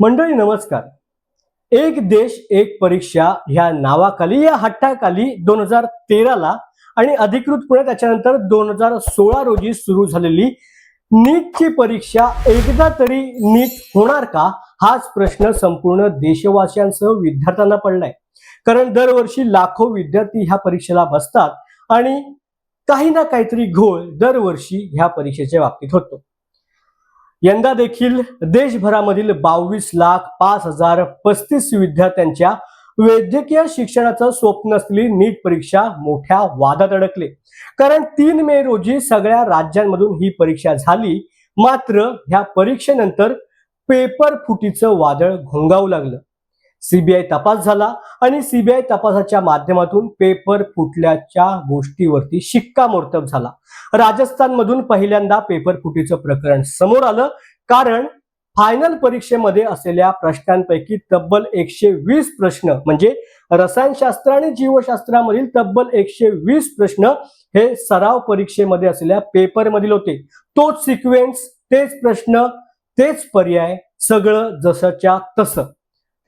मंडळी नमस्कार. एक देश एक परीक्षा ह्या नावाखाली या हट्टाखाली 2013ला आणि अधिकृतपणे त्याच्यानंतर 2016 रोजी सुरू झालेली नीटची परीक्षा एकदा तरी नीट होणार का, हाच प्रश्न संपूर्ण देशवासियांसह विद्यार्थ्यांना पडलाय. कारण दरवर्षी लाखो विद्यार्थी ह्या परीक्षेला बसतात आणि काही ना काहीतरी घोळ दरवर्षी ह्या परीक्षेच्या बाबतीत होतो. यंदा देखील देशभरामधील 22,05,035 विद्यार्थ्यांच्या वैद्यकीय शिक्षणाचं स्वप्न असलेली नीट परीक्षा मोठ्या वादात अडकले. कारण 3 मे रोजी सगळ्या राज्यांमधून ही परीक्षा झाली. मात्र ह्या परीक्षेनंतर पेपर फुटीचं वादळ घोंगावू लागलं. सीबीआय तपास झाला आणि सीबीआय तपासाच्या माध्यमातून पेपर फुटल्याच्या गोष्टीवरती शिक्कामोर्तब झाला. राजस्थानमधून पहिल्यांदा पेपर फुटीचं प्रकरण समोर आलं. कारण फायनल परीक्षेमध्ये असलेल्या प्रश्नांपैकी तब्बल 120 प्रश्न म्हणजे रसायनशास्त्र आणि जीवशास्त्रामधील तब्बल 120 प्रश्न हे सराव परीक्षेमध्ये असलेल्या पेपर मधील होते. तोच सिक्वेन्स, तेच प्रश्न, तेच पर्याय, सगळं जसंच्या तसं.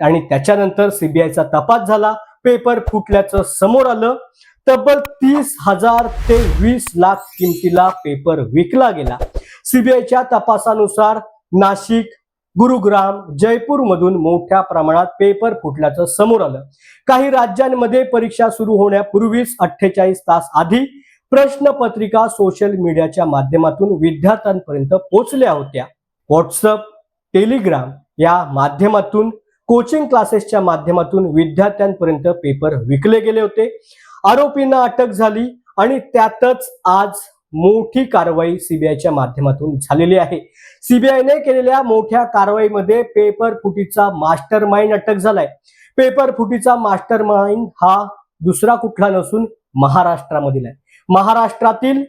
आणि त्याच्यानंतर सीबीआयचा तपास झाला. पेपर फुटल्याचं समोर आलं. तब्बल 30,000 ते 20 लाख किमतीला पेपर विकला गेला. सीबीआयच्या तपासानुसार नाशिक, गुरुग्राम, जयपूर मधून मोठ्या प्रमाणात पेपर फुटल्याचं समोर आलं. काही राज्यांमध्ये परीक्षा सुरू होण्यापूर्वीच 48 तास आधी प्रश्नपत्रिका सोशल मीडियाच्या माध्यमातून विद्यार्थ्यांपर्यंत पोहोचल्या होत्या. व्हॉट्सअप, टेलिग्राम या माध्यमातून, कोचिंग क्लासेसच्या माध्यमातून विद्यार्थ्यांपर्यंत पेपर विकले गेले होते. आरोपींना अटक झाली आणि त्यातच आज मोठी कारवाई सीबीआयच्या माध्यमातून झालेली आहे. सीबीआयने केलेल्या मोठ्या कारवाईमध्ये पेपर फुटीचा मास्टर माइंड अटक झालाय. पेपर फुटीचा मास्टर माइंड हा दुसरा कुठला नसून महाराष्ट्रामधील आहे. महाराष्ट्रातील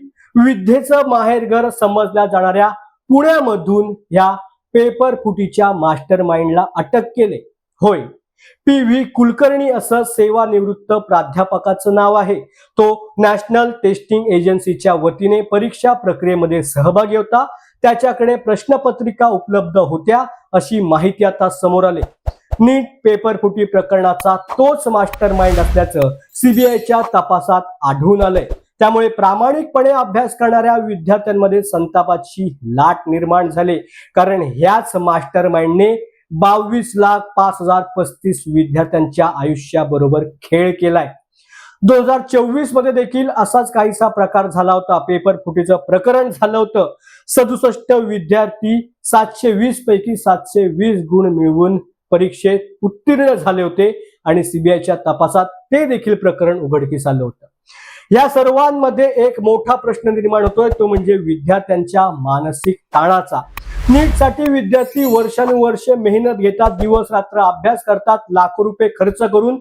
विद्येचं माहेरघर समजल्या जाणाऱ्या पुण्यामधून या पेपर फुटीच्या मास्टर माइंडला अटक केले. होय, PV कुलकर्णी असं सेवानिवृत्त प्राध्यापकाचं नाव आहे. तो नॅशनल टेस्टिंग एजन्सीच्या वतीने परीक्षा प्रक्रियेमध्ये सहभागी होता. त्याच्याकडे प्रश्नपत्रिका उपलब्ध होत्या अशी माहिती आता समोर आली. नीट पेपर फुटी प्रकरणाचा तोच मास्टर माइंड असल्याचं सीबीआयच्या तपासात आढळून आलंय. त्यामुळे प्रामाणिकपणे अभ्यास करणाऱ्या विद्यार्थ्यांमध्ये संतापाची लाट निर्माण झाली. कारण ह्याच मास्टर माइंडने 22,05,035 विद्यार्थ्यांच्या आयुष्याबरोबर खेळ केलाय. 2024 मध्ये देखील असाच काहीसा प्रकार झाला होता. पेपर फुटीचं प्रकरण झालं होतं. 67 विद्यार्थी 720 पैकी 720 गुण मिळवून परीक्षेत उत्तीर्ण झाले होते आणि सीबीआयच्या तपासात ते देखील प्रकरण उघडकीस आलं होतं. या सर्वांमध्ये एक मोठा प्रश्न निर्माण होतोय, तो म्हणजे विद्यार्थ्यांच्या मानसिक ताणाचा. नीटसाठी विद्यार्थी वर्षानुवर्षे मेहनत घेतात, दिवस रात्र अभ्यास करतात, लाखो रुपये खर्च करून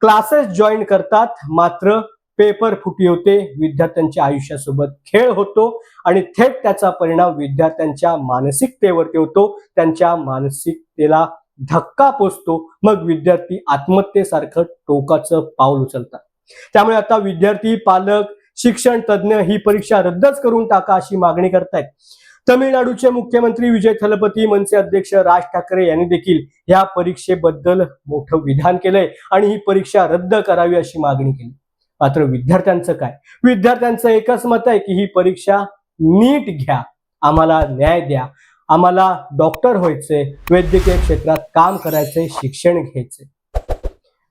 क्लासेस जॉईन करतात. मात्र पेपर फुटी होते, विद्यार्थ्यांच्या आयुष्यासोबत खेळ होतो आणि थेट त्याचा परिणाम विद्यार्थ्यांच्या मानसिकतेवरती होतो. त्यांच्या मानसिकतेला धक्का पोचतो. मग विद्यार्थी आत्महत्येसारखं टोकाचं पाऊल उचलतात. त्यामुळे आता विद्यार्थी, पालक, शिक्षण तज्ज्ञ ही परीक्षा रद्दच करून टाका अशी मागणी करतायत. तमिळनाडूचे मुख्यमंत्री विजय थलपती, मनसे अध्यक्ष राज ठाकरे यांनी देखील या परीक्षेबद्दल मोठं विधान केलंय आणि ही परीक्षा रद्द करावी अशी मागणी केली. मात्र विद्यार्थ्यांचं काय? विद्यार्थ्यांचं एकच मत आहे की ही परीक्षा नीट घ्या, आम्हाला न्याय द्या, आम्हाला डॉक्टर व्हायचंय, वैद्यकीय क्षेत्रात काम करायचंय, शिक्षण घ्यायचंय.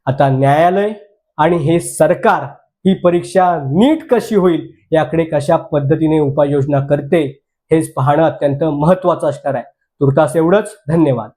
आता न्यायालय आणि हे सरकार ही परीक्षा नीट कशी होईल याकडे कशा पद्धतीने उपाययोजना करते हेच पाहणं अत्यंत महत्त्वाचं असणार आहे. तुर्तास एवढंच. धन्यवाद.